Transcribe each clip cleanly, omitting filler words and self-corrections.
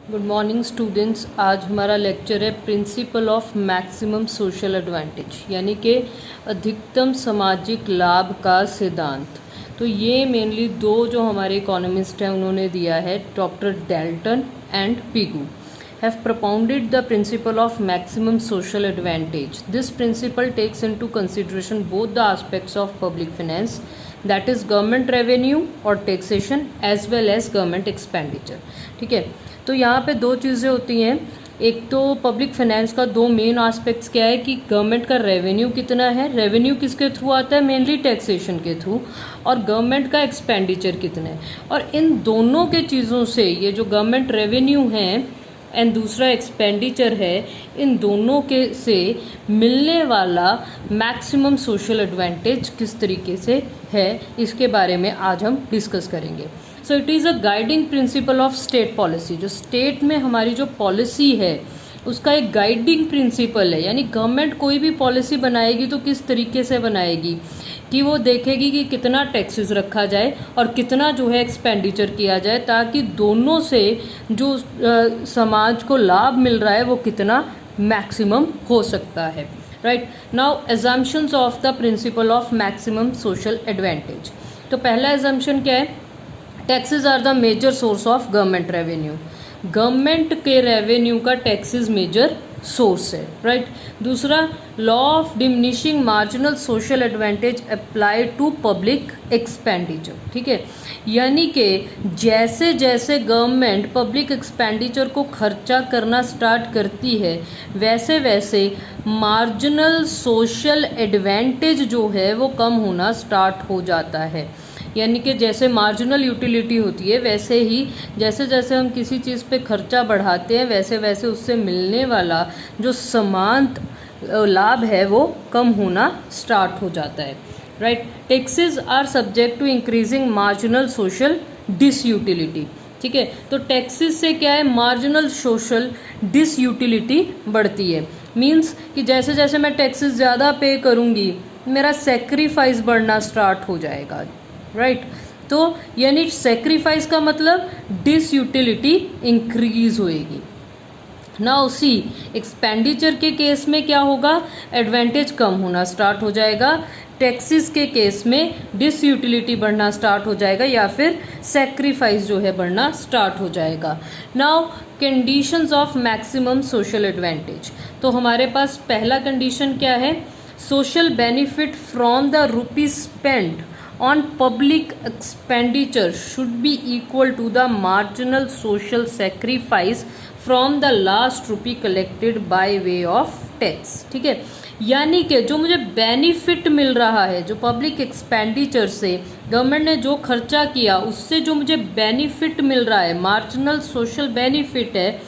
Good morning students. आज हमारा lecture है principal of maximum social advantage, यानी कि अधिकतम सामाजिक लाभ का सिद्धांत। तो ये मेनली दो जो हमारे इकोनॉमिस्ट हैं उन्होंने दिया है, doctor Dalton and Pigou have propounded the principle of maximum social advantage. This principle takes into consideration both the aspects of public finance, that is government revenue और taxation, as well as government expenditure. ठीक है, तो यहाँ पे दो चीज़ें होती हैं। एक तो पब्लिक फाइनेंस का दो मेन एस्पेक्ट्स क्या है कि गवर्नमेंट का रेवेन्यू कितना है, रेवेन्यू किसके थ्रू आता है, मेनली टैक्सेशन के थ्रू, और गवर्नमेंट का एक्सपेंडिचर कितना है। और इन दोनों के चीज़ों से ये जो गवर्नमेंट रेवेन्यू है एंड दूसरा एक्सपेंडिचर है, इन दोनों के से मिलने वाला मैक्सिमम सोशल एडवांटेज किस तरीके से है, इसके बारे में आज हम डिस्कस करेंगे। So it is a guiding principle of state policy. जो स्टेट में हमारी जो पॉलिसी है उसका एक गाइडिंग प्रिंसिपल है, यानी गवर्नमेंट कोई भी पॉलिसी बनाएगी तो किस तरीके से बनाएगी कि वो देखेगी कि कितना टैक्सेस रखा जाए और कितना जो है एक्सपेंडिचर किया जाए, ताकि दोनों से जो समाज को लाभ मिल रहा है वो कितना मैक्सिमम हो सकता है। Right now assumptions of the principle of maximum social advantage. तो पहला एजम्पशन क्या है, taxes are the major source of government revenue. Government के रेवेन्यू का टैक्सेस मेजर सोर्स है। राइट दूसरा, law of diminishing marginal social advantage apply to public expenditure. ठीक है, यानी कि जैसे जैसे गवर्नमेंट पब्लिक एक्सपेंडिचर को खर्चा करना स्टार्ट करती है वैसे वैसे मार्जिनल सोशल एडवांटेज जो है वो कम होना स्टार्ट हो जाता है। यानी कि जैसे मार्जिनल यूटिलिटी होती है वैसे ही जैसे जैसे हम किसी चीज़ पे खर्चा बढ़ाते हैं वैसे वैसे उससे मिलने वाला जो समान लाभ है वो कम होना स्टार्ट हो जाता है। Right, taxes are subject to increasing marginal social disutility. ठीक है, तो टैक्सेस से क्या है, मार्जिनल सोशल डिसयूटिलिटी बढ़ती है। मीन्स कि जैसे जैसे मैं टैक्सेस ज़्यादा पे करूँगी मेरा सेक्रीफाइस बढ़ना स्टार्ट हो जाएगा। राइट तो यानी सेक्रीफाइस का मतलब डिसयूटिलिटी इंक्रीज होएगी ना। उसी एक्सपेंडिचर के केस में क्या होगा, एडवांटेज कम होना स्टार्ट हो जाएगा, टैक्सेस के केस में डिसयूटिलिटी बढ़ना स्टार्ट हो जाएगा या फिर सेक्रीफाइस जो है बढ़ना स्टार्ट हो जाएगा। Now conditions of maximum social advantage. तो हमारे पास पहला कंडीशन क्या है, social benefit from the rupees spend on public expenditure should be equal to the marginal social sacrifice from the last rupee collected by way of tax। ठीक है, यानी कि जो मुझे बेनिफिट मिल रहा है, जो पब्लिक एक्सपेंडिचर से गवर्नमेंट ने जो खर्चा किया उससे जो मुझे बेनिफिट मिल रहा है, मार्जिनल सोशल बेनिफिट है,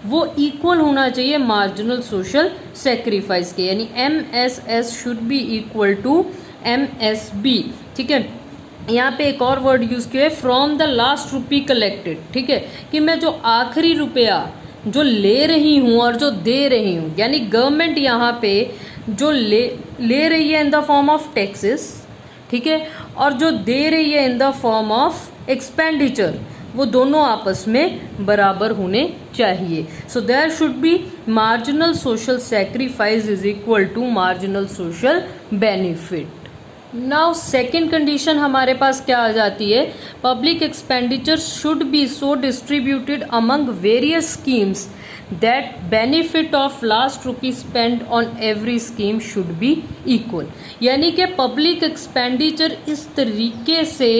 वो इक्वल होना चाहिए मार्जिनल सोशल सेक्रीफाइस के, यानी MSS should be equal to MSB। ठीक है, यहाँ पे एक और वर्ड यूज़ किया है, from the last rupee collected. ठीक है, कि मैं जो आखिरी रुपया जो ले रही हूँ और जो दे रही हूँ, यानी गवर्नमेंट यहाँ पे जो ले रही है in the form of taxes, ठीक है, और जो दे रही है in the form of expenditure, वो दोनों आपस में बराबर होने चाहिए। So there should be marginal social sacrifice is equal to marginal social benefit. Now second condition हमारे पास क्या आ जाती है, public expenditure should be so distributed among various schemes that benefit of last rupee spend on every scheme should be equal. यानी कि public expenditure इस तरीके से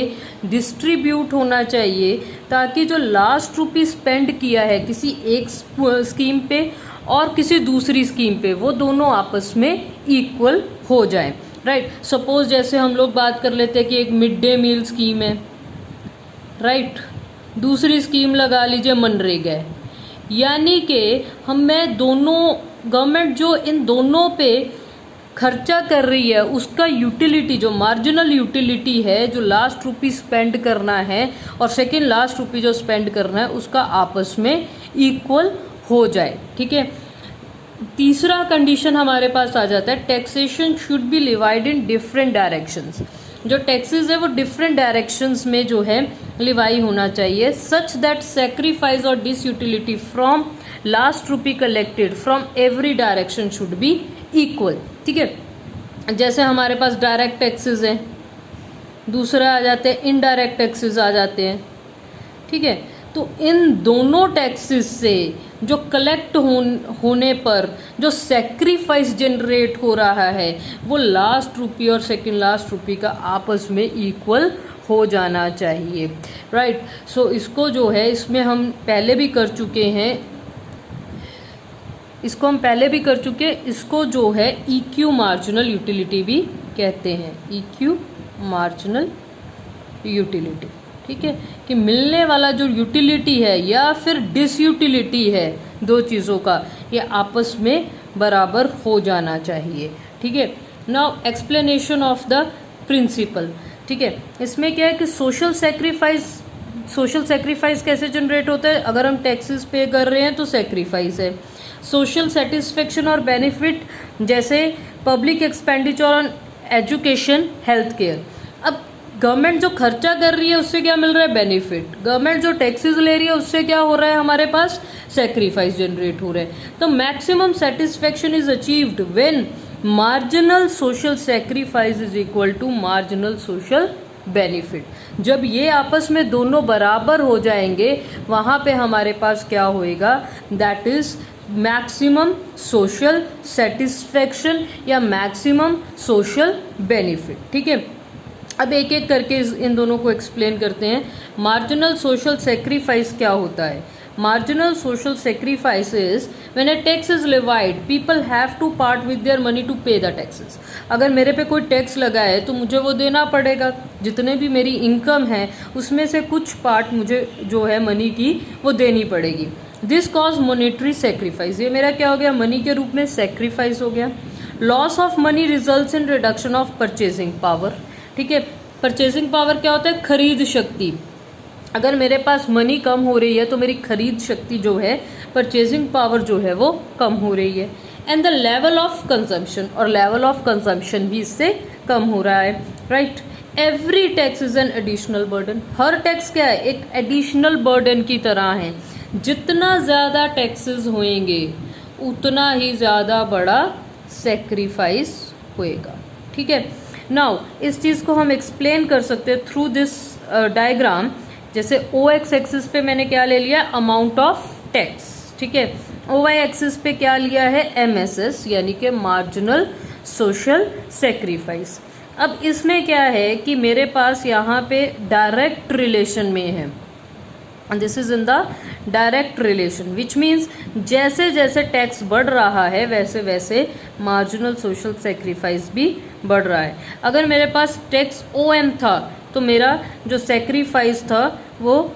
डिस्ट्रीब्यूट होना चाहिए ताकि जो लास्ट रुपी स्पेंड किया है किसी एक स्कीम पे और किसी दूसरी स्कीम पे, वो दोनों आपस में इक्वल हो जाए। राइट सपोज जैसे हम लोग बात कर लेते हैं कि एक मिड डे मील स्कीम है, राइट, दूसरी स्कीम लगा लीजिए मनरेगा है, यानी कि मैं दोनों गवर्नमेंट जो इन दोनों पे खर्चा कर रही है उसका यूटिलिटी, जो मार्जिनल यूटिलिटी है, जो लास्ट रुपी स्पेंड करना है और सेकेंड लास्ट रुपी जो स्पेंड करना है, उसका आपस में इक्वल हो जाए। ठीक है, तीसरा कंडीशन हमारे पास आ जाता है, taxation should be levied in different directions. जो टैक्सेस है वो डिफरेंट डायरेक्शंस में जो है लिवाई होना चाहिए, सच दैट सेक्रीफाइस और disutility from last rupee collected from every direction should be equal. ठीक है, जैसे हमारे पास डायरेक्ट टैक्सेस हैं, दूसरा आ जाते हैं इनडायरेक्ट टैक्सेस आ जाते हैं। ठीक है, तो इन दोनों टैक्सेस से जो कलेक्ट होने पर जो सेक्रीफाइस जनरेट हो रहा है वो लास्ट रुपी और सेकंड लास्ट रुपी का आपस में इक्वल हो जाना चाहिए। राइट, सो इसको जो है इसमें हम पहले भी कर चुके हैं, इसको जो है EQ मार्जिनल यूटिलिटी भी कहते हैं, EQ मार्जिनल यूटिलिटी। ठीक है, कि मिलने वाला जो यूटिलिटी है या फिर डिसयूटिलिटी है दो चीज़ों का, ये आपस में बराबर हो जाना चाहिए। ठीक है, now explanation of the principle. ठीक है, इसमें क्या है कि सोशल सेक्रीफाइस कैसे जनरेट होता है, अगर हम टैक्सेस पे कर रहे हैं तो सेक्रीफाइस है। सोशल सेटिस्फेक्शन और बेनिफिट जैसे public expenditure on education, health care. अब गवर्नमेंट जो खर्चा कर रही है उससे क्या मिल रहा है, बेनिफिट। गवर्नमेंट जो टैक्सेस ले रही है उससे क्या हो रहा है, हमारे पास सेक्रीफाइस जनरेट हो रहा है। तो maximum satisfaction is achieved when marginal social sacrifice is equal to marginal social benefit. जब ये आपस में दोनों बराबर हो जाएंगे वहाँ पे हमारे पास क्या होएगा, that is maximum social satisfaction या मैक्सिमम सोशल बेनिफिट। ठीक है, अब एक एक करके इन दोनों को एक्सप्लेन करते हैं। मार्जिनल सोशल सेक्रीफाइस क्या होता है? Marginal social sacrifice is when a tax is levied people have to part with their money to pay the taxes. अगर मेरे पे कोई टैक्स लगा है तो मुझे वो देना पड़ेगा, जितने भी मेरी इनकम है उसमें से कुछ पार्ट मुझे जो है मनी की वो देनी पड़ेगी। दिस कॉज मॉनेटरी सेक्रीफाइस, ये मेरा क्या हो गया, मनी के रूप में सेक्रीफाइस हो गया। Loss of money results in reduction of purchasing power. ठीक है, परचेजिंग पावर क्या होता है, खरीद शक्ति। अगर मेरे पास मनी कम हो रही है तो मेरी खरीद शक्ति जो है, परचेजिंग पावर जो है वो कम हो रही है। And the level of consumption, और लेवल ऑफ कंजम्पशन भी इससे कम हो रहा है। Right, every tax is an additional burden. Her tax क्या है, एक एडिशनल बर्डन की तरह है। जितना ज़्यादा टैक्सेस होंगे उतना ही ज़्यादा बड़ा सेक्रीफाइस होएगा। ठीक है, नाउ इस चीज़ को हम एक्सप्लेन कर सकते हैं थ्रू दिस डायग्राम। जैसे OX एक्सिस पे मैंने क्या ले लिया, अमाउंट ऑफ टैक्स। ठीक है, OY एक्सिस पे क्या लिया है, MSS यानी कि मार्जिनल सोशल सेक्रीफाइस। अब इसमें क्या है कि मेरे पास यहाँ पे डायरेक्ट रिलेशन में है, this is in the direct relation, which means जैसे जैसे टैक्स बढ़ रहा है वैसे वैसे मार्जिनल सोशल सेक्रीफाइस भी बढ़ रहा है। अगर मेरे पास टैक्स OM था तो मेरा जो सेक्रीफाइस था वो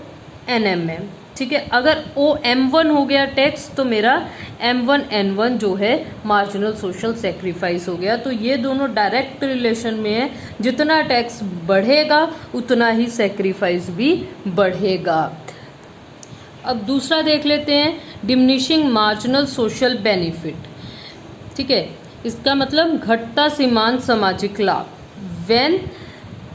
NM है। ठीक है, अगर OM1 हो गया टैक्स तो मेरा M1N1 जो है मार्जिनल सोशल सेक्रीफाइस हो गया। तो ये दोनों डायरेक्ट रिलेशन में है, जितना टैक्स बढ़ेगा उतना ही सेक्रीफाइस भी बढ़ेगा। अब दूसरा देख लेते हैं, डिमिनिशिंग मार्जिनल सोशल बेनिफिट। ठीक है, इसका मतलब घटता सीमांत सामाजिक लाभ। When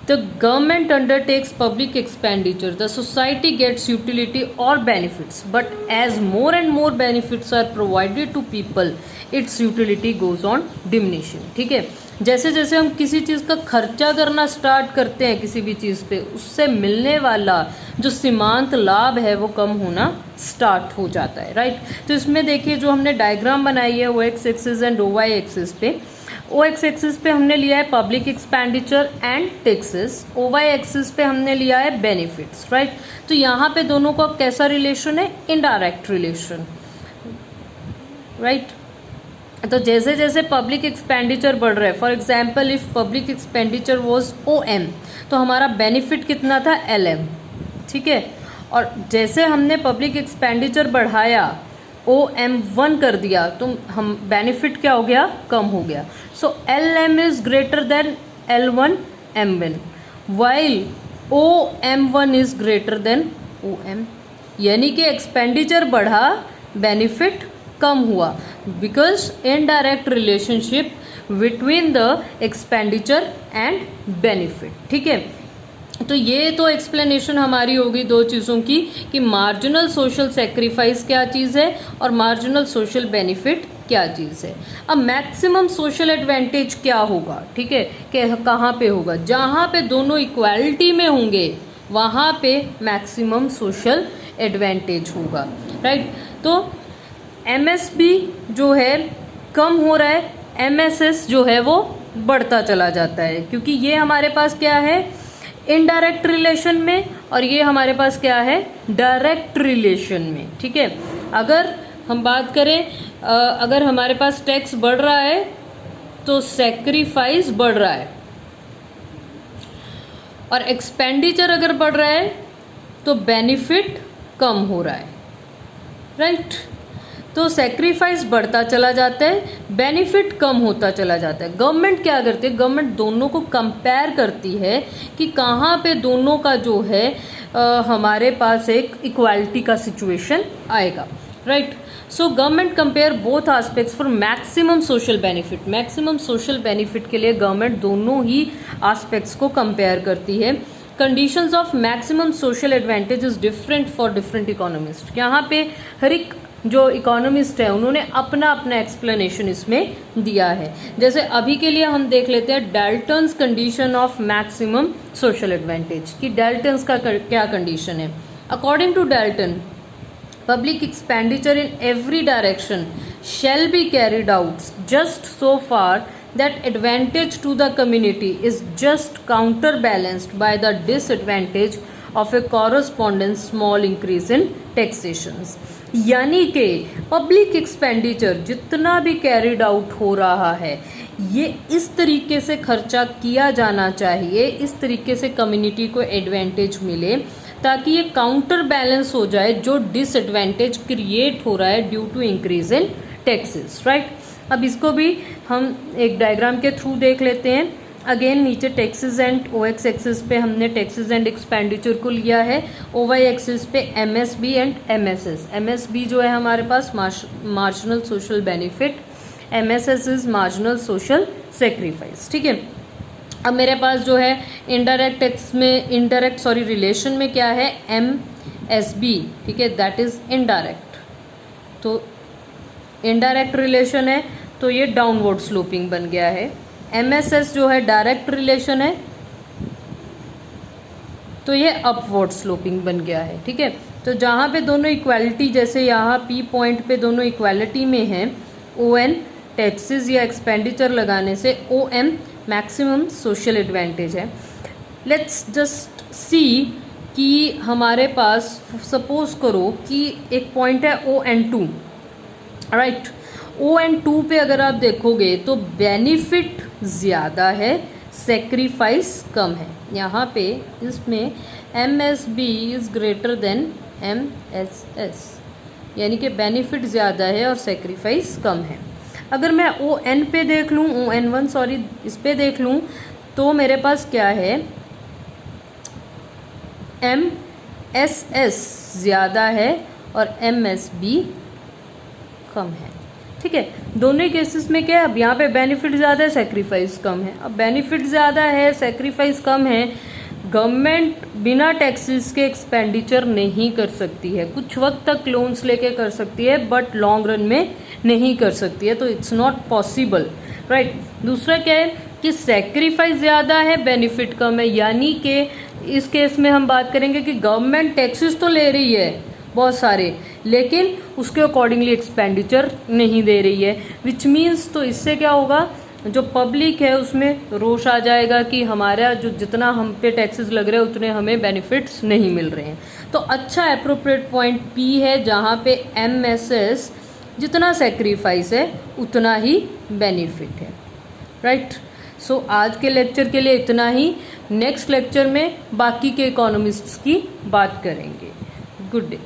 the government undertakes public expenditure the society gets utility और benefits, but as more and more benefits are provided to people its utility goes on diminishing. ठीक है, जैसे जैसे हम किसी चीज़ का खर्चा करना स्टार्ट करते हैं किसी भी चीज़ पे, उससे मिलने वाला जो सीमांत लाभ है वो कम होना स्टार्ट हो जाता है। राइट, तो इसमें देखिए जो हमने डायग्राम बनाई है OX axis and OY axis पे, OX एक्सिस पे हमने लिया है public expenditure and taxes, OY axis पे हमने लिया है बेनिफिट्स। राइट, तो यहाँ पे दोनों का कैसा रिलेशन है, इनडायरेक्ट रिलेशन। राइट, तो जैसे जैसे पब्लिक एक्सपेंडिचर बढ़ रहा है, for example if public expenditure was OM तो हमारा बेनिफिट कितना था, LM। ठीक है, और जैसे हमने पब्लिक एक्सपेंडिचर बढ़ाया, OM1 कर दिया, तो हम बेनिफिट क्या हो गया, कम हो गया। सो LM is greater than L1M1 while OM1 is greater than OM, यानी कि एक्सपेंडिचर बढ़ा बेनिफिट कम हुआ, because indirect relationship between the expenditure and benefit. ठीक है, तो ये तो एक्सप्लेनेशन हमारी होगी दो चीज़ों की कि मार्जिनल सोशल सेक्रीफाइस क्या चीज़ है और मार्जिनल सोशल बेनिफिट क्या चीज़ है। अब मैक्सिमम सोशल एडवांटेज क्या होगा, ठीक है, कि कहाँ पे होगा, जहाँ पे दोनों इक्वालिटी में होंगे वहाँ पे मैक्सिमम सोशल एडवांटेज होगा, राइट। तो एमएसबी जो है कम हो रहा है, एमएसएस जो है वो बढ़ता चला जाता है, क्योंकि ये हमारे पास क्या है, इनडायरेक्ट रिलेशन में, और ये हमारे पास क्या है, डायरेक्ट रिलेशन में। ठीक है, अगर हम बात करें, अगर हमारे पास टैक्स बढ़ रहा है तो सेक्रीफाइस बढ़ रहा है, और एक्सपेंडिचर अगर बढ़ रहा है तो बेनिफिट कम हो रहा है, राइट। तो सेक्रीफाइस बढ़ता चला जाता है, बेनिफिट कम होता चला जाता है। गवर्नमेंट क्या करती है, गवर्नमेंट दोनों को कंपेयर करती है कि कहाँ पे दोनों का जो है हमारे पास एक इक्वालिटी का सिचुएशन आएगा, right. So government compare both aspects for maximum social benefit. Maximum social benefit के लिए गवर्नमेंट दोनों ही एस्पेक्ट्स को कंपेयर करती है। Conditions of maximum social advantage is different for different economist. यहाँ पे हर एक जो इकोनॉमिस्ट है उन्होंने अपना अपना एक्सप्लेनेशन इसमें दिया है। जैसे अभी के लिए हम देख लेते हैं Dalton's condition of maximum social advantage, कि डाल्टन्स का क्या कंडीशन है। According to Dalton, public expenditure in every direction shall be carried out just so far that advantage to the community is just counterbalanced by the disadvantage of a corresponding small increase in taxations। यानी कि public expenditure जितना भी carried out हो रहा है ये इस तरीके से खर्चा किया जाना चाहिए, इस तरीके से कम्युनिटी को एडवांटेज मिले ताकि ये काउंटर बैलेंस हो जाए जो डिसएडवांटेज क्रिएट हो रहा है due to increase in taxes, right. अब इसको भी हम एक डायग्राम के थ्रू देख लेते हैं। अगेन नीचे टैक्सेस एंड ओएक्स एक्सिस पे हमने टैक्सेस एंड एक्सपेंडिचर को लिया है, ओवाई एक्सिस पे एमएसबी एंड एमएसएस। एमएसबी जो है हमारे पास marginal social benefit, MSS is marginal social sacrifice. ठीक है, अब मेरे पास जो है इनडायरेक्ट टैक्स में रिलेशन में क्या है, एमएसबी, ठीक है, दैट इज इनडायरेक्ट। तो इनडायरेक्ट रिलेशन है तो ये डाउनवर्ड स्लोपिंग बन गया है। एमएसएस जो है डायरेक्ट रिलेशन है तो ये अपवर्ड स्लोपिंग बन गया है। ठीक है, तो जहाँ पे दोनों इक्वालिटी, जैसे यहाँ पी पॉइंट पे दोनों इक्वालिटी में हैं, ओएन टैक्सेस या एक्सपेंडिचर लगाने से ओएम मैक्सिमम सोशल एडवांटेज है। लेट्स जस्ट सी कि हमारे पास सपोज करो कि एक पॉइंट है ON2, राइट। ON2 पे अगर आप देखोगे तो बेनिफिट ज़्यादा है, सेक्रीफाइस कम है। यहाँ पे इसमें MSB is greater than MSS, यानी कि बेनिफिट ज़्यादा है और सेक्रीफाइस कम है। अगर मैं ON पे देख लूँ, ON1 सॉरी, इस पे देख लूँ तो मेरे पास क्या है, MSS ज़्यादा है और MSB कम है। ठीक है, दोनों केसेस में क्या है, अब यहाँ पे बेनिफिट ज़्यादा है, सेक्रीफाइस कम है। अब बेनिफिट ज़्यादा है, सेक्रीफाइस कम है, गवर्नमेंट बिना टैक्सेस के एक्सपेंडिचर नहीं कर सकती है। कुछ वक्त तक लोन्स लेके कर सकती है बट लॉन्ग रन में नहीं कर सकती है, तो इट्स नॉट पॉसिबल, राइट। दूसरा क्या है कि सेक्रीफाइस ज़्यादा है, बेनिफिट कम है, यानी कि इस केस में हम बात करेंगे कि गवर्नमेंट टैक्सेस तो ले रही है बहुत सारे, लेकिन उसके अकॉर्डिंगली एक्सपेंडिचर नहीं दे रही है, विच मीन्स तो इससे क्या होगा, जो पब्लिक है उसमें रोष आ जाएगा कि हमारा जो जितना हम पे टैक्सेस लग रहे हैं उतने हमें बेनिफिट्स नहीं मिल रहे हैं। तो अच्छा अप्रोप्रिएट पॉइंट P है जहाँ पे MSS जितना सेक्रीफाइस है उतना ही बेनिफिट है, राइट। सो आज के लेक्चर के लिए इतना ही। नेक्स्ट लेक्चर में बाकी के इकोनॉमिस्ट्स की बात करेंगे। Good day.